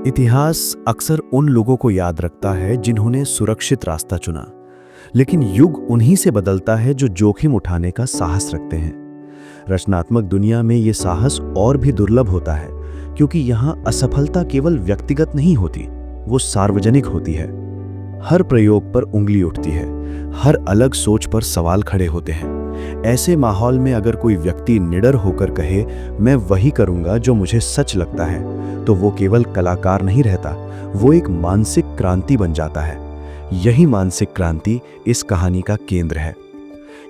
इतिहास अक्सर उन लोगों को याद रखता है जिन्होंने सुरक्षित रास्ता चुना, लेकिन युग उन्हीं से बदलता है जो जोखिम उठाने का साहस रखते हैं। रचनात्मक दुनिया में ये साहस और भी दुर्लभ होता है, क्योंकि यहाँ असफलता केवल व्यक्तिगत नहीं होती, वो सार्वजनिक होती है। हर प्रयोग पर उंगली उठती है, हर अलग सोच पर सवाल खड़े होते हैं। ऐसे माहौल में अगर कोई व्यक्ति निडर होकर कहे, मैं वही करूंगा जो मुझे सच लगता है, तो वो केवल कलाकार नहीं रहता, वो एक मानसिक क्रांति बन जाता है। यही मानसिक क्रांति इस कहानी का केंद्र है।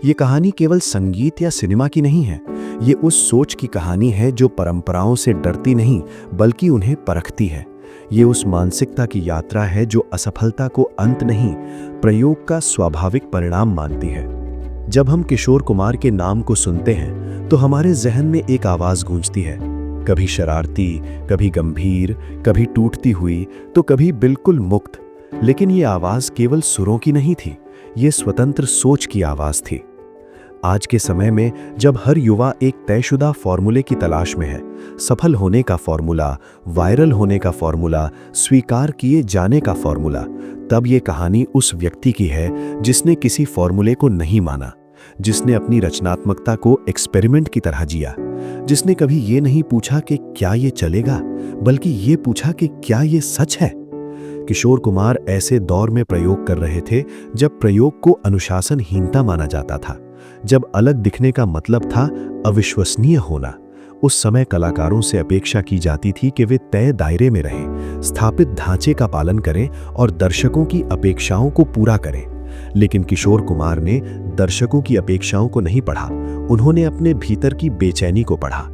ये कहानी केवल संगीत या सिनेमा की नहीं है, ये उस सोच की कहानी है जो परंपराओं से डरती नहीं, बल्कि उन्हें परखती है। ये उस मानसिकता की यात्रा है जो असफलता को अंत नहीं, प्रयोग का स्वाभाविक परिणाम मानती है। जब हम किशोर कुमार के नाम को सुनते हैं, तो हमारे जहन में एक आवाज गूंजती है, कभी शरारती, कभी गंभीर, कभी टूटती हुई, तो कभी बिल्कुल मुक्त। लेकिन ये आवाज केवल सुरों की नहीं थी, ये स्वतंत्र सोच की आवाज थी। आज के समय में जब हर युवा एक तयशुदा फॉर्मूले की तलाश में है, सफल होने का फॉर्मूला, वायरल होने का फॉर्मूला, स्वीकार किए जाने का फॉर्मूला, तब ये कहानी उस व्यक्ति की है जिसने किसी फॉर्मूले को नहीं माना, जिसने अपनी रचनात्मकता को एक्सपेरिमेंट की तरह जिया, जिसने कभी ये नहीं पूछा कि क्या ये चलेगा, बल्कि ये पूछा कि क्या ये सच है। किशोर कुमार ऐसे दौर में प्रयोग कर रहे थे जब प्रयोग को अनुशासनहीनता माना जाता था, जब अलग दिखने का मतलब था अविश्वसनीय होना। उस समय कलाकारों से अपेक्षा की जाती थी कि वे तय दायरे में रहें, स्थापित ढांचे का पालन करें और दर्शकों की अपेक्षाओं को पूरा करें। लेकिन किशोर कुमार ने दर्शकों की अपेक्षाओं को नहीं पढ़ा, उन्होंने अपने भीतर की बेचैनी को पढ़ा।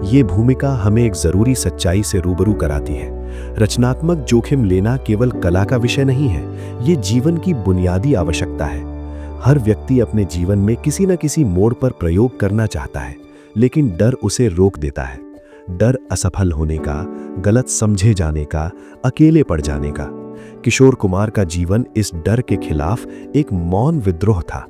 ये भूमिका हमें एक जरूरी सच्चाई से रूबरू कराती है। रचनात्मक जोखिम लेना केवल कला का विषय नहीं है, ये जीवन की बुनियादी आवश्यकता है। हर व्यक्ति अपने जीवन में किसी न किसी मोड़ पर प्रयोग करना चाहता है, लेकिन डर उसे रोक देता है। डर असफल होने का, गलत समझे जाने का, अकेले पड़ जाने का। किशोर कुमार का जीवन इस डर के खिलाफ एक मौन विद्रोह था।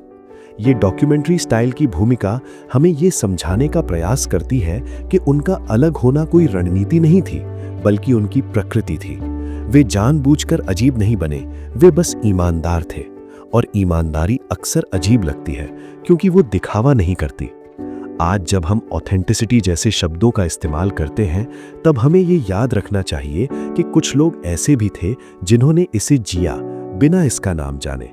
ये डॉक्यूमेंट्री स्टाइल की भूमिका हमें ये समझाने का प्रयास करती है कि उनका अलग होना कोई रणनीति नहीं थी, बल्कि उनकी प्रकृति थी। वे जानबूझकर अजीब नहीं बने, वे बस ईमानदार थे। और ईमानदारी अक्सर अजीब लगती है, क्योंकि वो दिखावा नहीं करती। आज जब हम ऑथेंटिसिटी जैसे शब्दों का इस्तेमाल करते हैं, तब हमें ये याद रखना चाहिए कि कुछ लोग ऐसे भी थे जिन्होंने इसे जिया बिना इसका नाम जाने।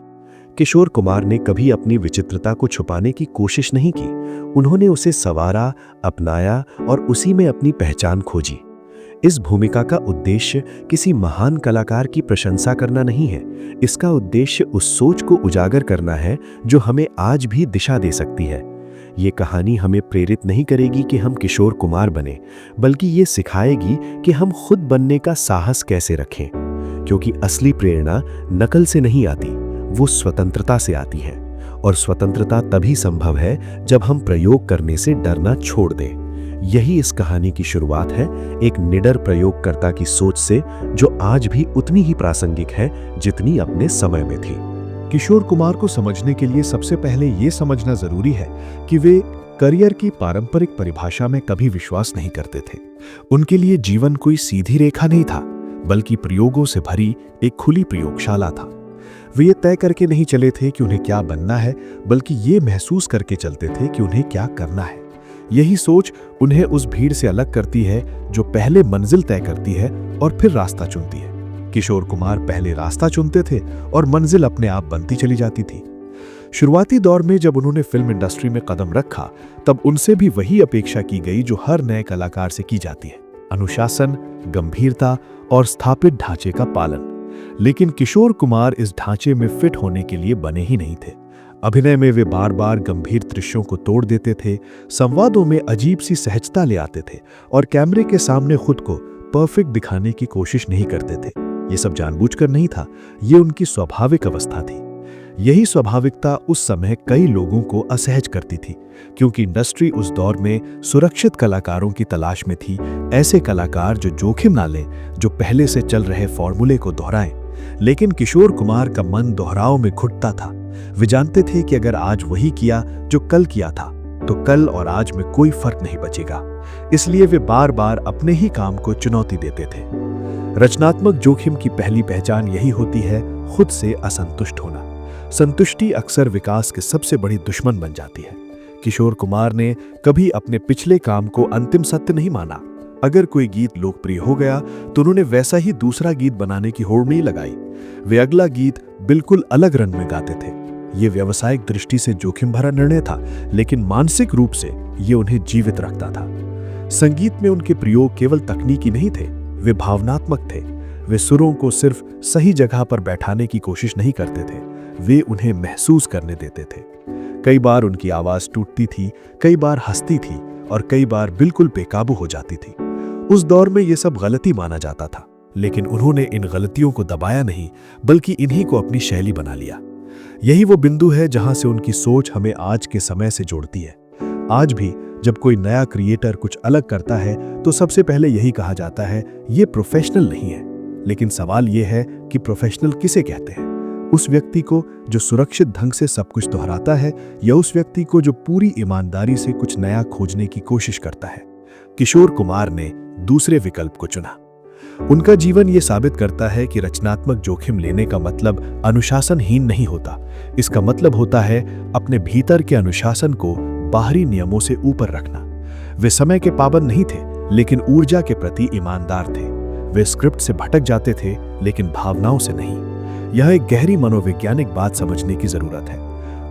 किशोर कुमार ने कभी अपनी विचित्रता को छुपाने की कोशिश नहीं की, उन्होंने उसे संवारा, अपनाया और उसी में अपनी पहचान खोजी। इस भूमिका का उद्देश्य किसी महान कलाकार की प्रशंसा करना नहीं है, इसका उद्देश्य उस सोच को उजागर करना है जो हमें आज भी दिशा दे सकती है। ये कहानी हमें प्रेरित नहीं करेगी कि हम किशोर कुमार बने, बल्कि ये सिखाएगी कि हम खुद बनने का साहस कैसे रखें। क्योंकि असली प्रेरणा नकल से नहीं आती, वो स्वतंत्रता से आती है। और स्वतंत्रता तभी संभव है जब हम प्रयोग करने से डरना छोड़ दें। यही इस कहानी की शुरुआत है, एक निडर प्रयोगकर्ता की सोच से, जो आज भी उतनी ही प्रासंगिक है जितनी अपने समय में थी। किशोर कुमार को समझने के लिए सबसे पहले ये समझना जरूरी है कि वे करियर की पारंपरिक परिभाषा में कभी विश्वास नहीं करते थे। उनके लिए जीवन कोई सीधी रेखा नहीं था, बल्कि प्रयोगों से भरी एक खुली प्रयोगशाला था। वे ये तय करके नहीं चले थे कि उन्हें क्या बनना है, बल्कि ये महसूस करके चलते थे कि उन्हें क्या करना है। यही सोच उन्हें उस भीड़ से अलग करती है जो पहले मंजिल तय करती है और फिर रास्ता चुनती है। किशोर कुमार पहले रास्ता चुनते थे और मंजिल अपने आप बनती चली जाती थी। शुरुआती दौर में जब उन्होंने फिल्म इंडस्ट्री में कदम रखा, तब उनसे भी वही अपेक्षा की गई जो हर नए कलाकार से की जाती है, अनुशासन, गंभीरता और स्थापित ढांचे का पालन। लेकिन किशोर कुमार इस ढांचे में फिट होने के लिए बने ही नहीं थे। अभिनय में वे बार बार गंभीर दृश्यों को तोड़ देते थे, संवादों में अजीब सी सहजता ले आते थे और कैमरे के सामने खुद को परफेक्ट दिखाने की कोशिश नहीं करते थे। ये सब जानबूझकर नहीं था, ये उनकी स्वाभाविक अवस्था थी। यही स्वाभाविकता उस समय कई लोगों को असहज करती थी, क्योंकि इंडस्ट्री उस दौर में सुरक्षित कलाकारों की तलाश में थी, ऐसे कलाकार जो जोखिम ना लें, जो पहले से चल रहे फॉर्मूले को दोहराएं। लेकिन किशोर कुमार का मन दोहराव में घुटता था। वे जानते थे कि अगर आज वही किया जो कल किया था, तो कल और आज में कोई फर्क नहीं बचेगा। इसलिए वे बार बार अपने ही काम को चुनौती देते थे। रचनात्मक जोखिम की पहली पहचान यही होती है, खुद से असंतुष्ट होना। संतुष्टि अक्सर विकास के सबसे बड़ी दुश्मन बन जाती है। किशोर कुमार ने कभी अपने पिछले काम को अंतिम सत्य नहीं माना। अगर कोई गीत लोकप्रिय हो गया तो उन्होंने वैसा ही दूसरा गीत बनाने की होड़ नहीं लगाई। वे अगला गीत बिल्कुल अलग रंग में गाते थे। ये व्यावसायिक दृष्टि से जोखिम भरा निर्णय था, लेकिन मानसिक रूप से ये उन्हें जीवित रखता था। संगीत में उनके प्रयोग केवल तकनीकी नहीं थे, वे भावनात्मक थे। वे सुरों को सिर्फ सही जगह पर बैठाने की कोशिश नहीं करते थे, वे उन्हें महसूस करने देते थे। कई बार उनकी आवाज टूटती थी, कई बार हंसती थी और कई बार बिल्कुल बेकाबू हो जाती थी। उस दौर में ये सब गलती माना जाता था, लेकिन उन्होंने इन गलतियों को दबाया नहीं, बल्कि इन्हीं को अपनी शैली बना लिया। यही वो बिंदु है जहां से उनकी सोच हमें आज के समय से जोड़ती है। आज भी जब कोई नया क्रिएटर कुछ अलग करता है तो सबसे पहले यही कहा जाता है, ये प्रोफेशनल नहीं है। लेकिन सवाल ये है कि प्रोफेशनल किसे कहते हैं? उस व्यक्ति को जो सुरक्षित ढंग से सब कुछ दोहराता है, या उस व्यक्ति को जो पूरी ईमानदारी से कुछ नया खोजने की कोशिश करता है? किशोर कुमार ने दूसरे विकल्प को चुना। उनका जीवन ये साबित करता है कि रचनात्मक जोखिम लेने का मतलब अनुशासनहीन नहीं होता। इसका मतलब होता है अपने भीतर के अनुशासन को बाहरी नियमों से ऊपर रखना। वे समय के पाबंद नहीं थे, लेकिन ऊर्जा के प्रति ईमानदार थे। वे स्क्रिप्ट से भटक जाते थे, लेकिन भावनाओं से नहीं। यह एक गहरी मनोवैज्ञानिक बात समझने की जरूरत है।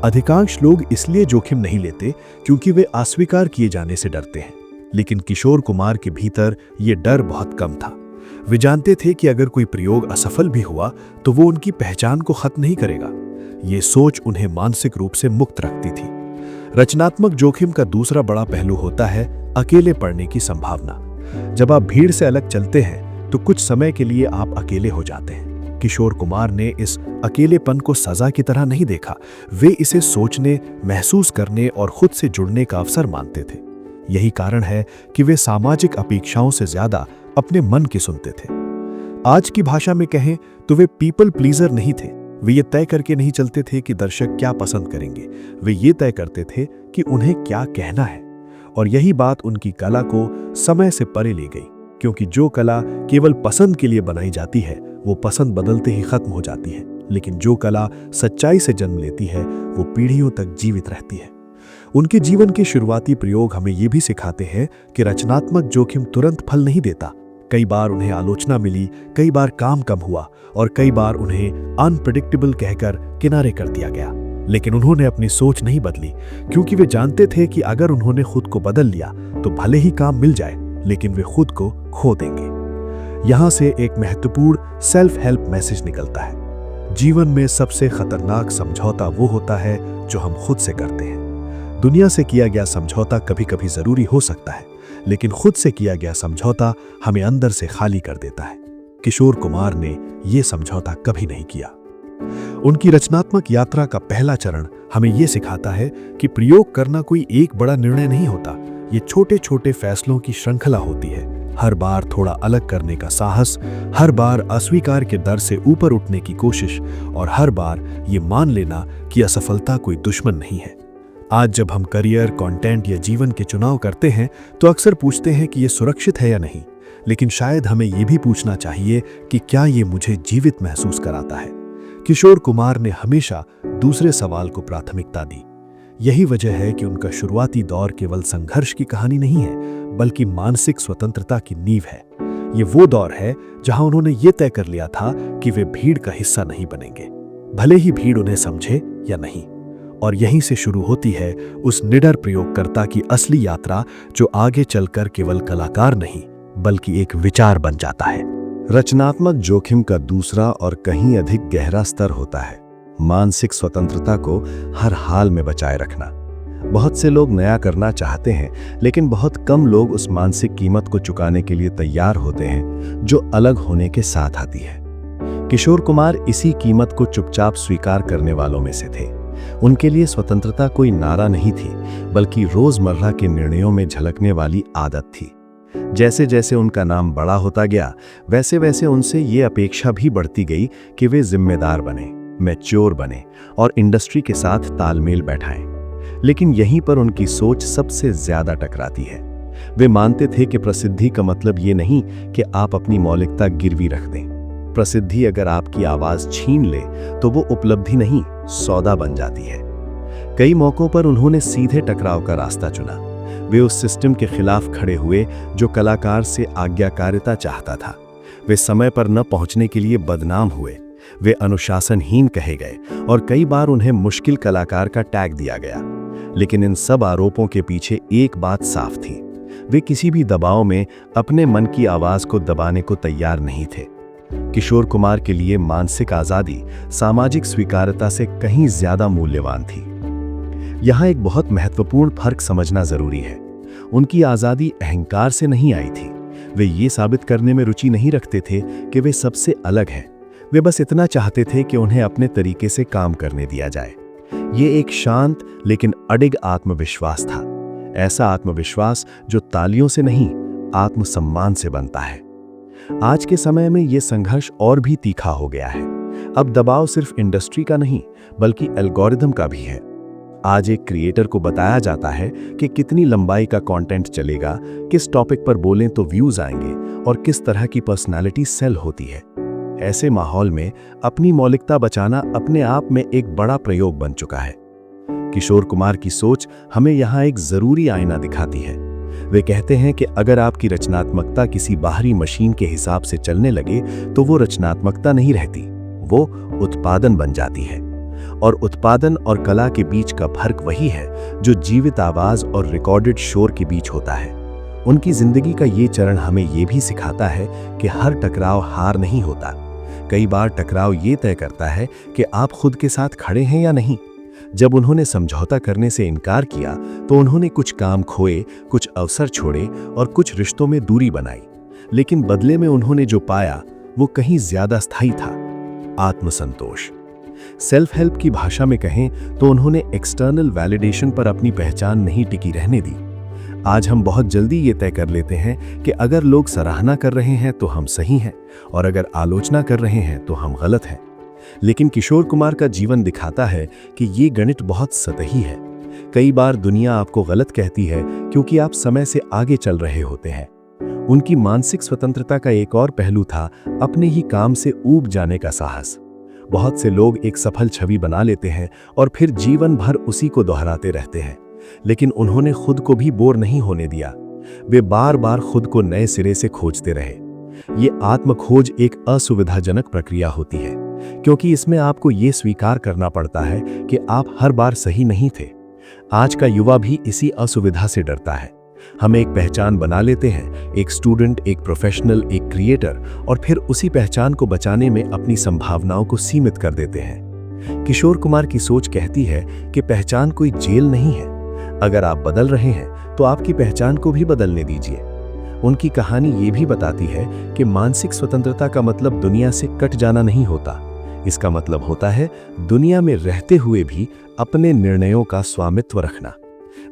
अधिकांश लोग इसलिए जोखिम नहीं लेते क्योंकि वे अस्वीकार किए जाने से डरते हैं, लेकिन किशोर कुमार के भीतर ये डर बहुत कम था। वे जानते थे कि अगर कोई प्रयोग असफल भी हुआ तो वो उनकी पहचान को खत्म नहीं करेगा। ये सोच उन्हें मानसिक रूप से मुक्त रखती थी। रचनात्मक जोखिम का दूसरा बड़ा पहलू होता है अकेले पड़ने की संभावना। जब आप भीड़ से अलग चलते हैं तो कुछ समय के लिए आप अकेले हो जाते हैं। किशोर कुमार ने इस अकेलेपन को सजा की तरह नहीं देखा, वे इसे सोचने, महसूस करने और खुद से जुड़ने का अवसर मानते थे। यही कारण है कि वे सामाजिक अपेक्षाओं से ज्यादा अपने मन की सुनते थे। आज की भाषा में कहें तो वे पीपल प्लीजर नहीं थे। वे ये तय करके नहीं चलते थे कि दर्शक क्या पसंद करेंगे, वे ये तय करते थे कि उन्हें क्या कहना है। और यही बात उनकी कला को समय से परे ले गई, क्योंकि जो कला केवल पसंद के लिए बनाई जाती है वो पसंद बदलते ही खत्म हो जाती है, लेकिन जो कला सच्चाई से जन्म लेती है वो पीढ़ियों तक जीवित रहती है। उनके जीवन के शुरुआती प्रयोग हमें ये भी सिखाते हैं कि रचनात्मक जोखिम तुरंत फल नहीं देता। कई बार उन्हें आलोचना मिली, कई बार काम कम हुआ और कई बार उन्हें अनप्रेडिक्टेबल कहकर किनारे कर दिया गया। लेकिन उन्होंने अपनी सोच नहीं बदली, क्योंकि वे जानते थे कि अगर उन्होंने खुद को बदल लिया तो भले ही काम मिल जाए, लेकिन वे खुद को खो देंगे। यहां से एक महत्वपूर्ण सेल्फ हेल्प मैसेज निकलता है। जीवन में सबसे खतरनाक समझौता वो होता है जो हम खुद से करते हैं। दुनिया से किया गया समझौता कभी कभी जरूरी हो सकता है, लेकिन खुद से किया गया समझौता हमें अंदर से खाली कर देता है। किशोर कुमार ने यह समझौता कभी नहीं किया। उनकी रचनात्मक यात्रा का पहला चरण हमें यह सिखाता है कि प्रयोग करना कोई एक बड़ा निर्णय नहीं होता, ये छोटे छोटे फैसलों की श्रृंखला होती है। हर बार थोड़ा अलग करने का साहस, हर बार अस्वीकार के डर से ऊपर उठने की कोशिश, और हर बार ये मान लेना कि असफलता कोई दुश्मन नहीं है। आज जब हम करियर, कंटेंट या जीवन के चुनाव करते हैं तो अक्सर पूछते हैं कि ये सुरक्षित है या नहीं, लेकिन शायद हमें ये भी पूछना चाहिए कि क्या ये मुझे जीवित महसूस कराता है। किशोर कुमार ने हमेशा दूसरे सवाल को प्राथमिकता दी। यही वजह है कि उनका शुरुआती दौर केवल संघर्ष की कहानी नहीं है, बल्कि मानसिक स्वतंत्रता की नींव है। ये वो दौर है जहां उन्होंने ये तय कर लिया था कि वे भीड़ का हिस्सा नहीं बनेंगे, भले ही भीड़ उन्हें समझे या नहीं। और यहीं से शुरू होती है उस निडर प्रयोगकर्ता की असली यात्रा, जो आगे चलकर केवल कलाकार नहीं बल्कि एक विचार बन जाता है। रचनात्मक जोखिम का दूसरा और कहीं अधिक गहरा स्तर होता है मानसिक स्वतंत्रता को हर हाल में बचाए रखना। बहुत से लोग नया करना चाहते हैं, लेकिन बहुत कम लोग उस मानसिक कीमत को चुकाने के लिए तैयार होते हैं जो अलग होने के साथ आती है। किशोर कुमार इसी कीमत को चुपचाप स्वीकार करने वालों में से थे। उनके लिए स्वतंत्रता कोई नारा नहीं थी, बल्कि रोजमर्रा के निर्णयों में झलकने वाली आदत थी। जैसे जैसे उनका नाम बड़ा होता गया, वैसे वैसे उनसे ये अपेक्षा भी बढ़ती गई कि वे जिम्मेदार बने, मैच्योर बने और इंडस्ट्री के साथ तालमेल बैठाएं। लेकिन यहीं पर उनकी सोच सबसे ज्यादा टकराती है। वे मानते थे कि प्रसिद्धि का मतलब ये नहीं कि आप अपनी मौलिकता गिरवी रख दें। प्रसिद्धि अगर आपकी आवाज छीन ले तो वो उपलब्धि नहीं, सौदा बन जाती है। कई मौकों पर उन्होंने सीधे टकराव का रास्ता चुना। वे उस सिस्टम के खिलाफ खड़े हुए जो कलाकार से आज्ञाकारिता चाहता था। वे समय पर न पहुंचने के लिए बदनाम हुए। वे अनुशासनहीन कहे गए और कई बार उन्हें मुश्किल कलाकार का टैग दिया गया। लेकिन इन सब आरोपों के पीछे एक बात साफ थी, वे किसी भी दबाव में अपने मन की आवाज को दबाने को तैयार नहीं थे। किशोर कुमार के लिए मानसिक आजादी सामाजिक स्वीकार्यता से कहीं ज्यादा मूल्यवान थी। यहां एक बहुत महत्वपूर्ण फर्क समझना जरूरी है। उनकी आजादी अहंकार से नहीं आई थी। वे ये साबित करने में रुचि नहीं रखते थे कि वे सबसे अलग हैं। वे बस इतना चाहते थे कि उन्हें अपने तरीके से काम करने दिया जाए। ये एक शांत लेकिन अडिग आत्मविश्वास था। ऐसा आत्मविश्वास जो तालियों से नहीं, आत्मसम्मान से बनता है। आज के समय में ये संघर्ष और भी तीखा हो गया है। अब दबाव सिर्फ इंडस्ट्री का नहीं, बल्कि एल्गोरिदम का भी है। आज एक क्रिएटर को बताया जाता है कि कितनी लंबाई का कंटेंट चलेगा, किस टॉपिक पर बोलें तो व्यूज आएंगे और किस तरह की पर्सनालिटी सेल होती है। ऐसे माहौल में अपनी मौलिकता बचाना अपने आप में एक बड़ा प्रयोग बन चुका है। किशोर कुमार की सोच हमें यहाँ एक जरूरी आईना दिखाती है। वे कहते हैं कि अगर आपकी रचनात्मकता किसी बाहरी मशीन के हिसाब से चलने लगे तो वो रचनात्मकता नहीं रहती, वो उत्पादन बन जाती है। और उत्पादन और कला के बीच का फर्क वही है जो जीवित आवाज और रिकॉर्डेड शोर के बीच होता है। उनकी जिंदगी का ये चरण हमें ये भी सिखाता है कि हर टकराव हार नहीं होता। कई बार टकराव ये तय करता है कि आप खुद के साथ खड़े हैं या नहीं। जब उन्होंने समझौता करने से इनकार किया तो उन्होंने कुछ काम खोए, कुछ अवसर छोड़े और कुछ रिश्तों में दूरी बनाई। लेकिन बदले में उन्होंने जो पाया वो कहीं ज्यादा स्थायी था, आत्मसंतोष। सेल्फ हेल्प की भाषा में कहें तो उन्होंने एक्सटर्नल वैलिडेशन पर अपनी पहचान नहीं टिकी रहने दी। आज हम बहुत जल्दी ये तय कर लेते हैं कि अगर लोग सराहना कर रहे हैं तो हम सही हैं और अगर आलोचना कर रहे हैं तो हम गलत हैं। लेकिन किशोर कुमार का जीवन दिखाता है कि ये गणित बहुत सतही है। कई बार दुनिया आपको गलत कहती है क्योंकि आप समय से आगे चल रहे होते हैं। उनकी मानसिक स्वतंत्रता का एक और पहलू था अपने ही काम से ऊब जाने का साहस। बहुत से लोग एक सफल छवि बना लेते हैं और फिर जीवन भर उसी को दोहराते रहते हैं, लेकिन उन्होंने खुद को भी बोर नहीं होने दिया। वे बार बार खुद को नए सिरे से खोजते रहे। ये आत्मखोज एक असुविधाजनक प्रक्रिया होती है क्योंकि इसमें आपको ये स्वीकार करना पड़ता है कि आप हर बार सही नहीं थे। आज का युवा भी इसी असुविधा से डरता है। हम एक पहचान बना लेते हैं, एक स्टूडेंट, एक प्रोफेशनल, एक क्रिएटर, और फिर उसी पहचान को बचाने में अपनी संभावनाओं को सीमित कर देते हैं। किशोर कुमार की सोच कहती है कि पहचान कोई जेल नहीं है। अगर आप बदल रहे हैं तो आपकी पहचान को भी बदलने दीजिए। उनकी कहानी ये भी बताती है कि मानसिक स्वतंत्रता का मतलब दुनिया से कट जाना नहीं होता। इसका मतलब होता है दुनिया में रहते हुए भी अपने निर्णयों का स्वामित्व रखना।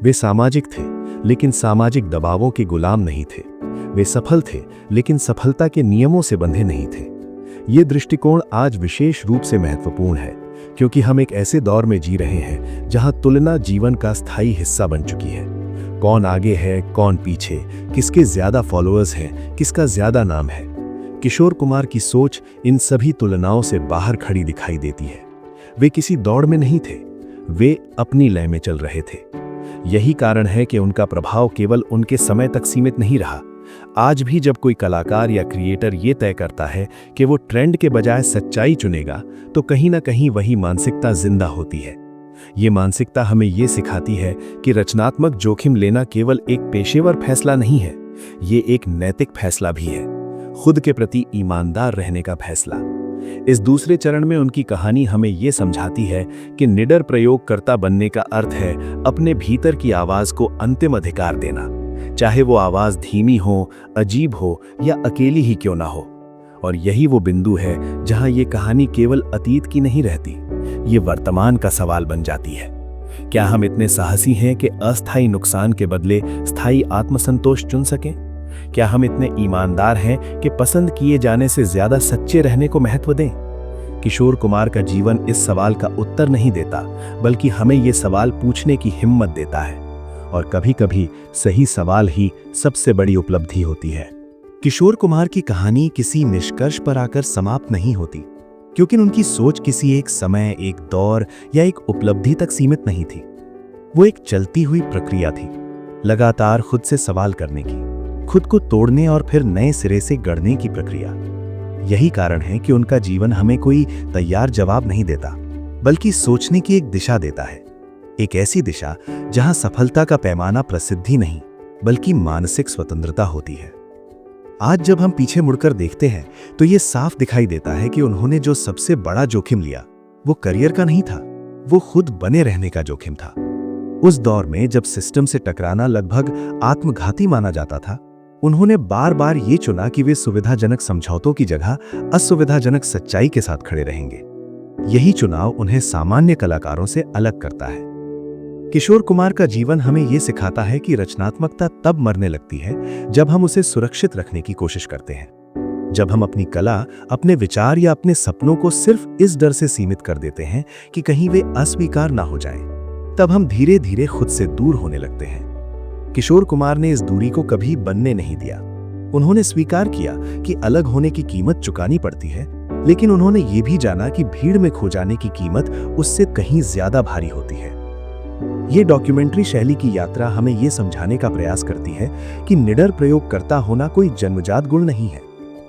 वे सामाजिक थे लेकिन सामाजिक दबावों के गुलाम नहीं थे। वे सफल थे लेकिन सफलता के नियमों से बंधे नहीं थे। ये दृष्टिकोण आज विशेष रूप से महत्वपूर्ण है क्योंकि हम एक ऐसे दौर में जी रहे हैं जहां तुलना जीवन का स्थायी हिस्सा बन चुकी है। कौन आगे है, कौन पीछे, किसके ज्यादा फॉलोअर्स हैं, किसका ज्यादा नाम है। किशोर कुमार की सोच इन सभी तुलनाओं से बाहर खड़ी दिखाई देती है। वे किसी दौड़ में नहीं थे, वे अपनी लय में चल रहे थे। यही कारण है कि उनका प्रभाव केवल उनके समय तक सीमित नहीं रहा। आज भी जब कोई कलाकार या क्रिएटर ये तय करता है कि वो ट्रेंड के बजाय सच्चाई चुनेगा तो कहीं ना कहीं वही मानसिकता जिंदा होती है। ये मानसिकता हमें ये सिखाती है कि रचनात्मक जोखिम लेना केवल एक पेशेवर फैसला नहीं है, ये एक नैतिक फैसला भी है, खुद के प्रति ईमानदार रहने का फैसला। इस दूसरे चरण में उनकी कहानी हमें ये समझाती है कि निडर प्रयोगकर्ता बनने का अर्थ है अपने भीतर की आवाज को अंतिम अधिकार देना, चाहे वो आवाज धीमी हो, अजीब हो या अकेली ही क्यों ना हो। और यही वो बिंदु है जहां ये कहानी केवल अतीत की नहीं रहती, ये वर्तमान का सवाल बन जाती है। क्या हम इतने साहसी हैं कि अस्थायी नुकसान के बदले स्थायी आत्मसंतोष चुन सकें? क्या हम इतने ईमानदार हैं कि पसंद किए जाने से ज्यादा सच्चे रहने को महत्व दें? किशोर कुमार का जीवन इस सवाल का उत्तर नहीं देता, बल्कि हमें ये सवाल पूछने की हिम्मत देता है। और कभी-कभी सही सवाल ही सबसे बड़ी उपलब्धि होती है। किशोर कुमार की कहानी किसी निष्कर्ष पर आकर समाप्त नहीं होती, क्योंकि उनकी सोच किसी एक समय, एक दौर या एक उपलब्धि तक सीमित नहीं थी। वो एक चलती हुई प्रक्रिया थी, लगातार खुद से सवाल करने की, खुद को तोड़ने और फिर नए सिरे से गढ़ने की प्रक्रिया। यही कारण है कि उनका जीवन हमें कोई तैयार जवाब नहीं देता, बल्कि सोचने की एक दिशा देता है। एक ऐसी दिशा जहां सफलता का पैमाना प्रसिद्धि नहीं, बल्कि मानसिक स्वतंत्रता होती है। आज जब हम पीछे मुड़कर देखते हैं तो ये साफ दिखाई देता है कि उन्होंने जो सबसे बड़ा जोखिम लिया वो करियर का नहीं था, वो खुद बने रहने का जोखिम था। उस दौर में जब सिस्टम से टकराना लगभग आत्मघाती माना जाता था, उन्होंने बार बार ये चुना कि वे सुविधाजनक समझौतों की जगह असुविधाजनक सच्चाई के साथ खड़े रहेंगे। यही चुनाव उन्हें सामान्य कलाकारों से अलग करता है। किशोर कुमार का जीवन हमें यह सिखाता है कि रचनात्मकता तब मरने लगती है जब हम उसे सुरक्षित रखने की कोशिश करते हैं। जब हम अपनी कला, अपने विचार या अपने सपनों को सिर्फ इस डर से सीमित कर देते हैं कि कहीं वे अस्वीकार ना हो जाएं, तब हम धीरे धीरे खुद से दूर होने लगते हैं। किशोर कुमार ने इस दूरी को कभी बनने नहीं दिया। उन्होंने स्वीकार किया कि अलग होने की कीमत चुकानी पड़ती है, लेकिन उन्होंने ये भी जाना कि भीड़ में खो जाने की कीमत उससे कहीं ज्यादा भारी होती है। ये डॉक्यूमेंट्री शैली की यात्रा हमें ये समझाने का प्रयास करती है कि निडर प्रयोगकर्ता होना कोई जन्मजात गुण नहीं है,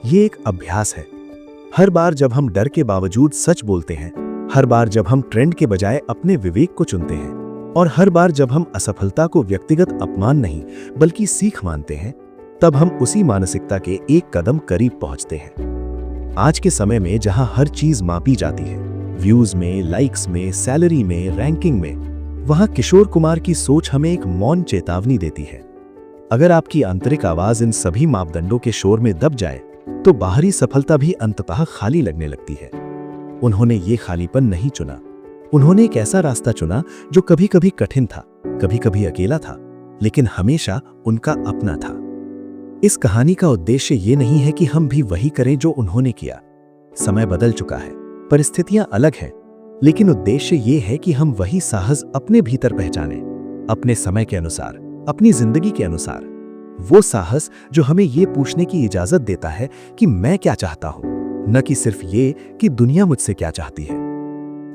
ये एक अभ्यास है। हर बार जब हम डर के बावजूद सच बोलते हैं, हर बार जब हम ट्रेंड के बजाय अपने विवेक को चुनते हैं, और हर बार जब हम असफलता को व्यक्तिगत अपमान नहीं बल्कि सीख मानते हैं, तब हम उसी मानसिकता के एक कदम करीब पहुंचते हैं। आज के समय में जहां हर चीज मापी जाती है, व्यूज में, लाइक्स में, सैलरी में, रैंकिंग में, वहां किशोर कुमार की सोच हमें एक मौन चेतावनी देती है। अगर आपकी आंतरिक आवाज इन सभी मापदंडों के शोर में दब जाए तो बाहरी सफलता भी अंततः खाली लगने लगती है। उन्होंने ये खालीपन नहीं चुना, उन्होंने एक ऐसा रास्ता चुना जो कभी कभी कठिन था, कभी कभी अकेला था, लेकिन हमेशा उनका अपना था। इस कहानी का उद्देश्य ये नहीं है कि हम भी वही करें जो उन्होंने किया। समय बदल चुका है, परिस्थितियां अलग हैं, लेकिन उद्देश्य ये है कि हम वही साहस अपने भीतर पहचानें, अपने समय के अनुसार, अपनी जिंदगी के अनुसार। वो साहस जो हमें ये पूछने की इजाजत देता है कि मैं क्या चाहता हूं, न कि सिर्फ ये कि दुनिया मुझसे क्या चाहती है।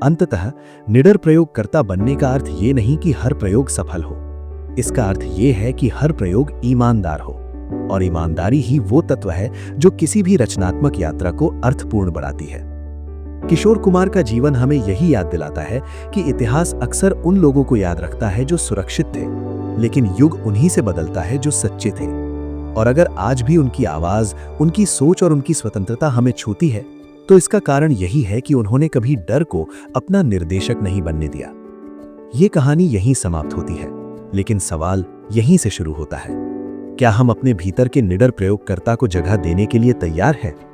अंततः निडर प्रयोगकर्ता बनने का अर्थ ये नहीं कि हर प्रयोग सफल हो, इसका अर्थ ये है कि हर प्रयोग ईमानदार हो, और ईमानदारी ही वो तत्व है जो किसी भी रचनात्मक यात्रा को अर्थपूर्ण बनाती है। किशोर कुमार का जीवन हमें यही याद दिलाता है कि इतिहास अक्सर उन लोगों को याद रखता है जो सुरक्षित थे, लेकिन युग उन्हीं से बदलता है जो सच्चे थे। और अगर आज भी उनकी आवाज, उनकी सोच और उनकी स्वतंत्रता हमें छूती है, तो इसका कारण यही है कि उन्होंने कभी डर को अपना निर्देशक नहीं बनने दिया। ये कहानी यहीं समाप्त होती है, लेकिन सवाल यहीं से शुरू होता है। क्या हम अपने भीतर के निडर प्रयोगकर्ता को जगह देने के लिए तैयार हैं?